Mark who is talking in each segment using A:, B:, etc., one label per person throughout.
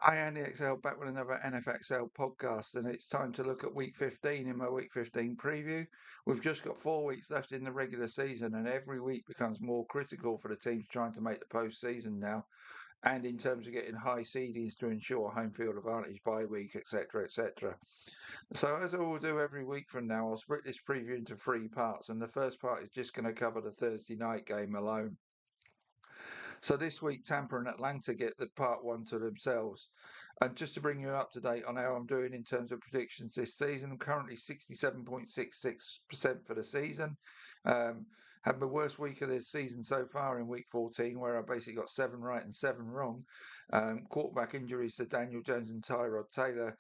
A: Hi, Andy XL back with another NFXL podcast, and it's time to look at week 15 in my week 15 preview. We've just got 4 weeks left in the regular season, and every week becomes more critical for the teams trying to make the postseason now, and in terms of getting high seedings to ensure home field advantage by week, etc. etc. So, as I will do every week from now, I'll split this preview into three parts, and the first part is just going to cover the Thursday night game alone. So this week, Tampa and Atlanta get the part one to themselves. And just to bring you up to date on how I'm doing in terms of predictions this season, I'm currently 67.66% for the season. Um, had my worst week of the season so far in week 14, where I basically got seven right and seven wrong. Quarterback injuries to Daniel Jones and Tyrod Taylor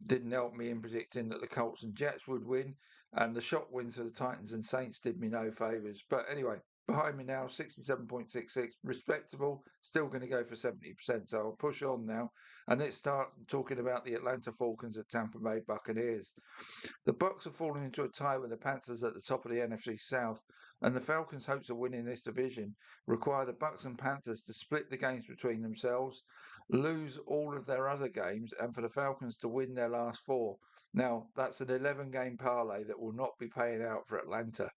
A: didn't help me in predicting that the Colts and Jets would win, and the shock wins for the Titans and Saints did me no favours. But anyway, behind me now, 67.66, respectable, still going to go for 70%. So I'll push on now and let's start talking about the Atlanta Falcons at Tampa Bay Buccaneers. The Bucs have fallen into a tie with the Panthers at the top of the NFC South, and the Falcons' hopes of winning this division require the Bucs and Panthers to split the games between themselves, lose all of their other games, and for the Falcons to win their last four. Now, that's an 11-game parlay that will not be paying out for Atlanta.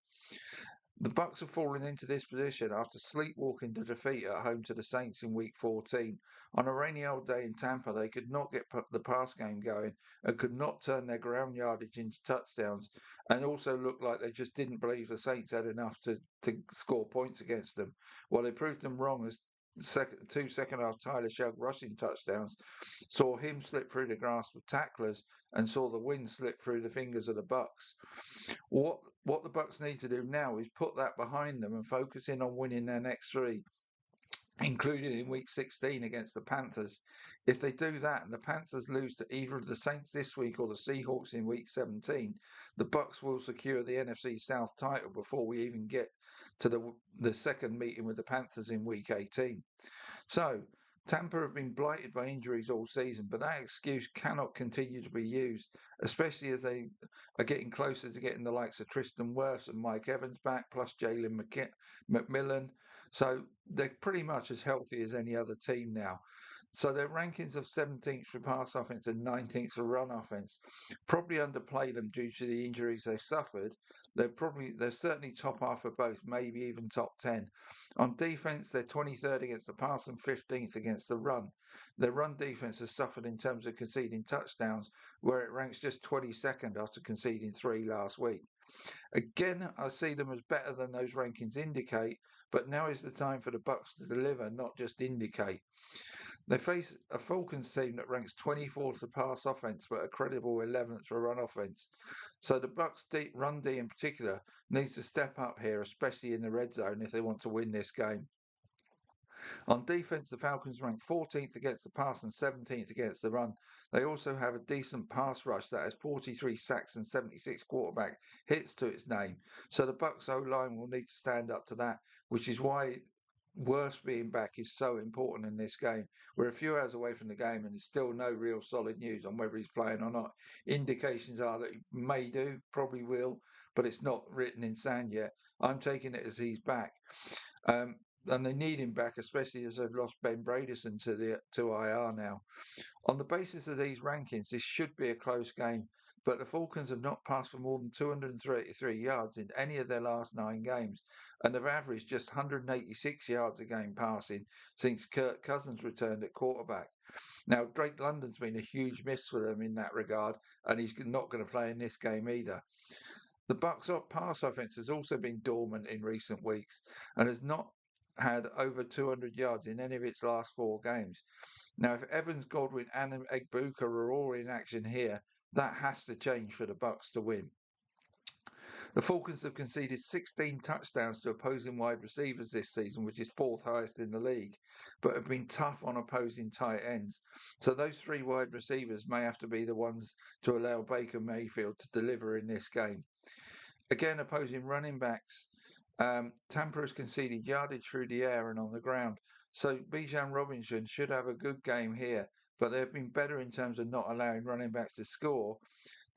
A: The Bucs have fallen into this position after sleepwalking to defeat at home to the Saints in Week 14. On a rainy old day in Tampa, they could not get the pass game going and could not turn their ground yardage into touchdowns, and also looked like they just didn't believe the Saints had enough to score points against them. Well, they proved them wrong as two second half Tyler Shug rushing touchdowns saw him slip through the grasp of tacklers and saw the wind slip through the fingers of the Bucs. What the Bucs need to do now is put that behind them and focus in on winning their next three, including in week 16 against the Panthers. If they do that and the Panthers lose to either of the Saints this week or the Seahawks in week 17, the Bucs will secure the NFC South title before we even get to the second meeting with the Panthers in week 18. So, Tampa have been blighted by injuries all season, but that excuse cannot continue to be used, especially as they are getting closer to getting the likes of Tristan Wirfs and Mike Evans back, plus Jalen McMillan. So they're pretty much as healthy as any other team now. So their rankings of 17th for pass offense and 19th for run offense probably underplay them due to the injuries they suffered. They're certainly top half for both, maybe even top 10. On defense, they're 23rd against the pass and 15th against the run. Their run defense has suffered in terms of conceding touchdowns, where it ranks just 22nd after conceding three last week. Again, I see them as better than those rankings indicate, but now is the time for the Bucs to deliver, not just indicate. They face a Falcons team that ranks 24th for pass offense, but a credible 11th for run offense. So the Bucs run D in particular needs to step up here, especially in the red zone, if they want to win this game. On defense, the Falcons rank 14th against the pass and 17th against the run. They also have a decent pass rush that has 43 sacks and 76 quarterback hits to its name. So the Bucs O line will need to stand up to that, which is why Worst being back is so important in this game. We're a few hours away from the game and there's still no real solid news on whether he's playing or not. Indications are that he may do, probably will, but it's not written in sand yet. I'm taking it as he's back. Um, and they need him back, especially as they've lost Ben Bradison to IR now. On the basis of these rankings, this should be a close game, but the Falcons have not passed for more than 233 yards in any of their last 9 games, and have averaged just 186 yards a game passing since Kirk Cousins returned at quarterback. Now, Drake London's been a huge miss for them in that regard, and he's not going to play in this game either. The Bucs' pass offense has also been dormant in recent weeks and has not had over 200 yards in any of its last 4 games. Now, if Evans, Godwin, and Egbuka are all in action here, that has to change for the Bucs to win. The Falcons have conceded 16 touchdowns to opposing wide receivers this season, which is fourth highest in the league, but have been tough on opposing tight ends. So those three wide receivers may have to be the ones to allow Baker Mayfield to deliver in this game. Again, opposing running backs, Tampa has conceded yardage through the air and on the ground. So Bijan Robinson should have a good game here, but they've been better in terms of not allowing running backs to score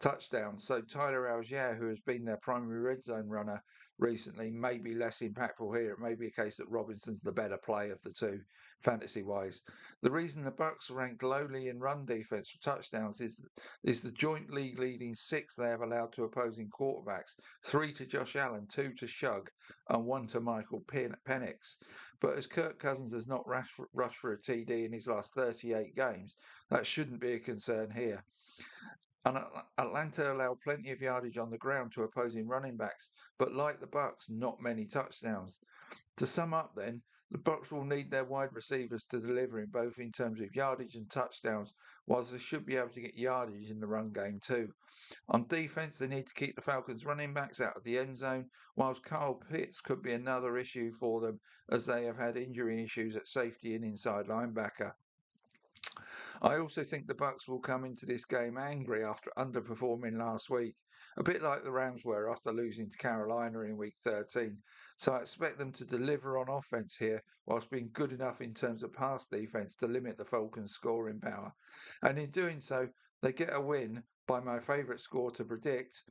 A: touchdowns. So Tyler Algier, who has been their primary red zone runner recently, may be less impactful here. It may be a case that Robinson's the better play of the two, fantasy-wise. The reason the Bucs rank lowly in run defense for touchdowns is the joint league leading 6 they have allowed to opposing quarterbacks: 3 to Josh Allen, 2 to Shug, and 1 to Michael Penix. But as Kirk Cousins has not rushed for a TD in his last 38 games, that shouldn't be a concern here. And Atlanta allow plenty of yardage on the ground to opposing running backs, but like the Bucs, not many touchdowns. To sum up, then, the Bucs will need their wide receivers to deliver in both in terms of yardage and touchdowns, whilst they should be able to get yardage in the run game too. On defense, they need to keep the Falcons' running backs out of the end zone, whilst Kyle Pitts could be another issue for them as they have had injury issues at safety and inside linebacker. I also think the Bucs will come into this game angry after underperforming last week, a bit like the Rams were after losing to Carolina in Week 13. So I expect them to deliver on offense here, whilst being good enough in terms of pass defense to limit the Falcons' scoring power. And in doing so, they get a win by my favourite score to predict.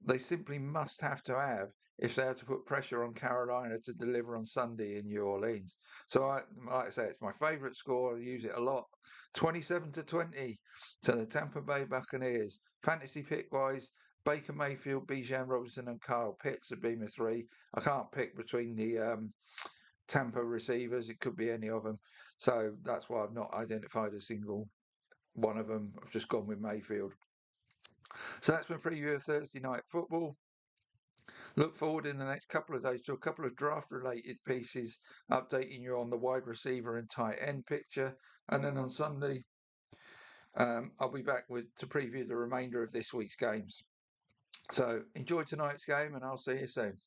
A: They simply must have to have if they are to put pressure on Carolina to deliver on Sunday in New Orleans. So, like I say, it's my favourite score. I use it a lot. 27-20 to the Tampa Bay Buccaneers. Fantasy pick wise, Baker Mayfield, Bijan Robinson, and Kyle Pitts would be my 3. I can't pick between the Tampa receivers. It could be any of them. So that's why I've not identified a single one of them. I've just gone with Mayfield. So that's my preview of Thursday night football. Look forward in the next couple of days to a couple of draft related pieces updating you on the wide receiver and tight end picture. And then on Sunday, I'll be back to preview the remainder of this week's games. So enjoy tonight's game and I'll see you soon.